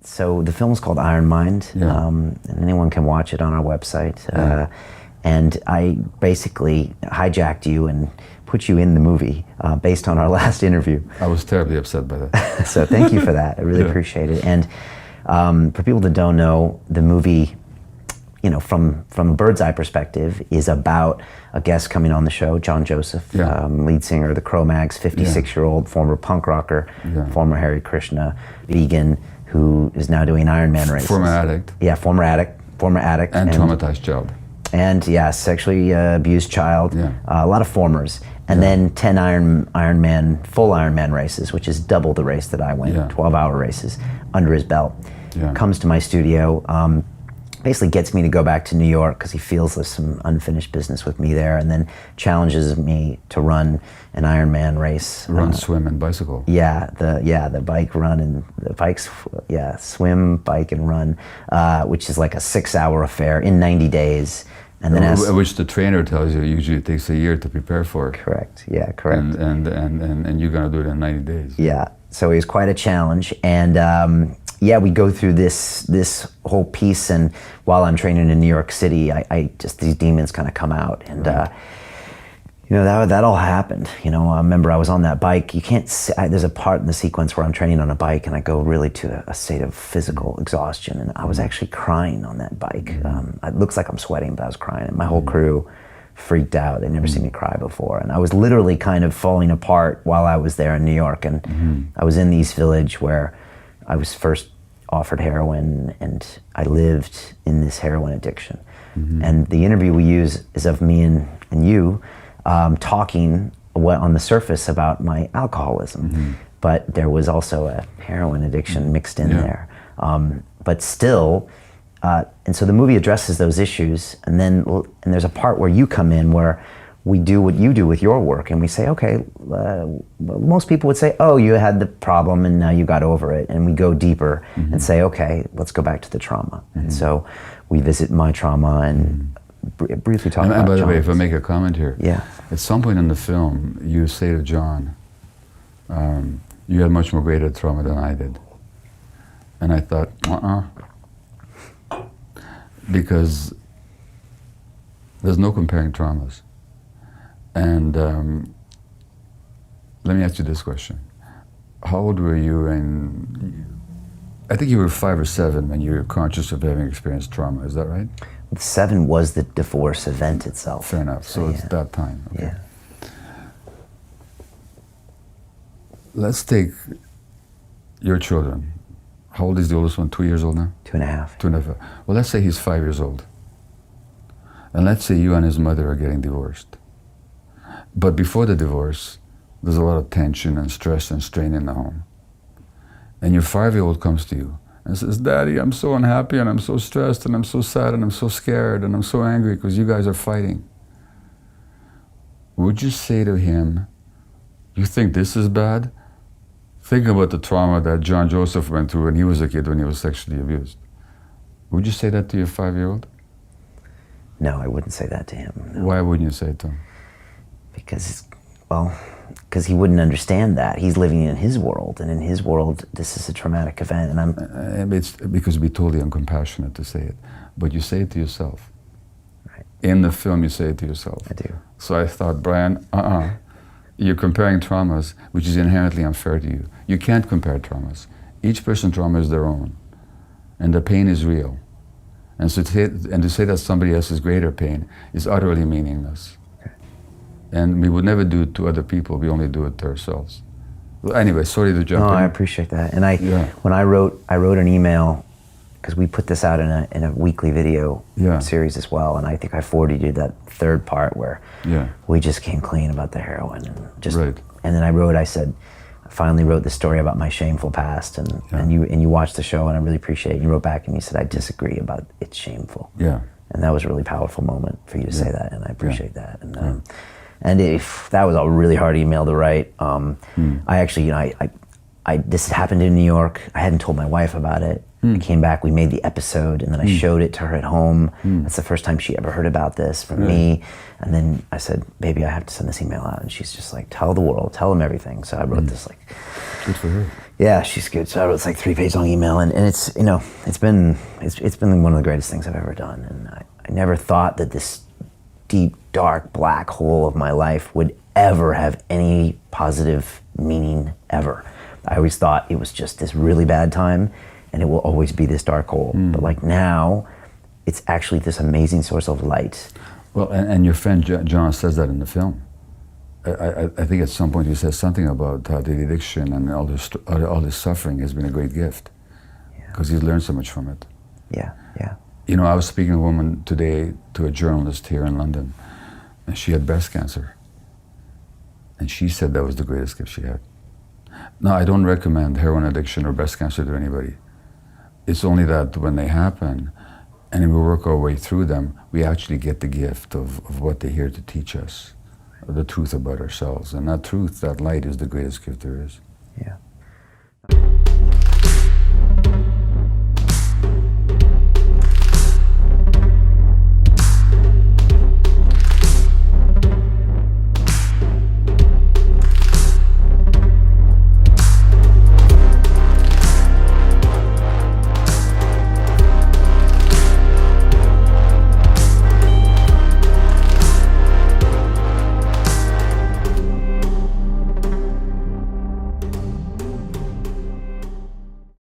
So the film's called IRONMIND, and anyone can watch it on our website. And I basically hijacked you and put you in the movie based on our last interview. I was terribly upset by that. So thank you for that. I really appreciate it. And for people that don't know, the movie, you know, from a bird's eye perspective, is about a guest coming on the show, John Joseph, lead singer of the Cro-Mags, 56-year-old former punk rocker, former Hare Krishna vegan, who is now doing Ironman races. Former addict. Yeah, former addict. And traumatized child. And sexually abused child. A lot of formers. And then 10 full Ironman races, which is double the race that I went, 12-hour races under his belt. Comes to my studio, basically gets me to go back to New York because he feels there's some unfinished business with me there, and then challenges me to run an Ironman race. Run, swim, and bicycle. The bike, run, and the bikes, swim, bike, and run, which is like a 6-hour affair in 90 days. And then which the trainer tells you usually takes a year to prepare for. Correct. Yeah, correct. And you're gonna do it in 90 days. Yeah. So it was quite a challenge, and we go through this whole piece, and while I'm training in New York City, I just, these demons kind of come out, and you know, that all happened. You know, I remember I was on that bike. You can't see, there's a part in the sequence where I'm training on a bike, and I go really to a state of physical exhaustion, and I was actually crying on that bike. It looks like I'm sweating, but I was crying, and my whole crew freaked out. They'd never seen me cry before, and I was literally kind of falling apart while I was there in New York, and I was in the East Village where I was first offered heroin, and I lived in this heroin addiction. And the interview we use is of me and you talking on the surface about my alcoholism, but there was also a heroin addiction mixed in there. But still, and so the movie addresses those issues, and there's a part where you come in where we do what you do with your work, and we say, okay, most people would say, oh, you had the problem and now you got over it, and we go deeper and say, okay, let's go back to the trauma. And so we visit my trauma and briefly talk about And by the John's. way, if I make a comment here, at some point in the film, you say to John, you had much more greater trauma than I did. And I thought, because there's no comparing traumas. And let me ask you this question. How old were you I think you were 5 or 7 when you were conscious of having experienced trauma, is that right? 7 was the divorce event itself. Fair enough, so it's that time. Okay. Let's take your children. How old is the oldest one? 2 years old now? 2.5. 2.5. Well, let's say he's 5 years old. And let's say you and his mother are getting divorced. But before the divorce, there's a lot of tension and stress and strain in the home. And your 5-year-old comes to you and says, Daddy, I'm so unhappy and I'm so stressed and I'm so sad and I'm so scared and I'm so angry because you guys are fighting. Would you say to him, you think this is bad? Think about the trauma that John Joseph went through when he was a kid, when he was sexually abused. Would you say that to your 5-year-old? No, I wouldn't say that to him. No. Why wouldn't you say it to him? Because he wouldn't understand that. He's living in his world, and in his world, this is a traumatic event, and it's because it'd be totally uncompassionate to say it, but you say it to yourself. Right. In the film, you say it to yourself. I do. So I thought, Brian, you're comparing traumas, which is inherently unfair to you. You can't compare traumas. Each person's trauma is their own, and the pain is real. And so to say that somebody else's greater pain is utterly meaningless. And we would never do it to other people, we only do it to ourselves. Well, anyway, sorry to jump in. I appreciate that. And when I wrote an email, because we put this out in a weekly video series as well, and I think I forwarded you that third part where we just came clean about the heroin. And then I said, I finally wrote the story about my shameful past, and you watched the show, and I really appreciate it. You wrote back and you said, I disagree about it's shameful. And that was a really powerful moment for you to say that, and I appreciate that. And if that was a really hard email to write, I actually, this had happened in New York. I hadn't told my wife about it. I came back, we made the episode, and then I showed it to her at home. That's the first time she ever heard about this from me. And then I said, baby, I have to send this email out. And she's just like, tell the world, tell them everything. So I wrote this Good for her. Yeah, she's good. So it's like 3-page long email, and it's, you know, it's been one of the greatest things I've ever done. And I never thought that this deep, dark, black hole of my life would ever have any positive meaning ever. I always thought it was just this really bad time, and it will always be this dark hole. But like now, it's actually this amazing source of light. Well, and your friend John says that in the film. I think at some point he says something about how the addiction and all this suffering has been a great gift, because he's learned so much from it. Yeah, yeah. You know, I was speaking to a woman today, to a journalist here in London, and she had breast cancer. And she said that was the greatest gift she had. Now, I don't recommend heroin addiction or breast cancer to anybody. It's only that when they happen, and we work our way through them, we actually get the gift of what they're here to teach us, the truth about ourselves. And that truth, that light, is the greatest gift there is. Yeah.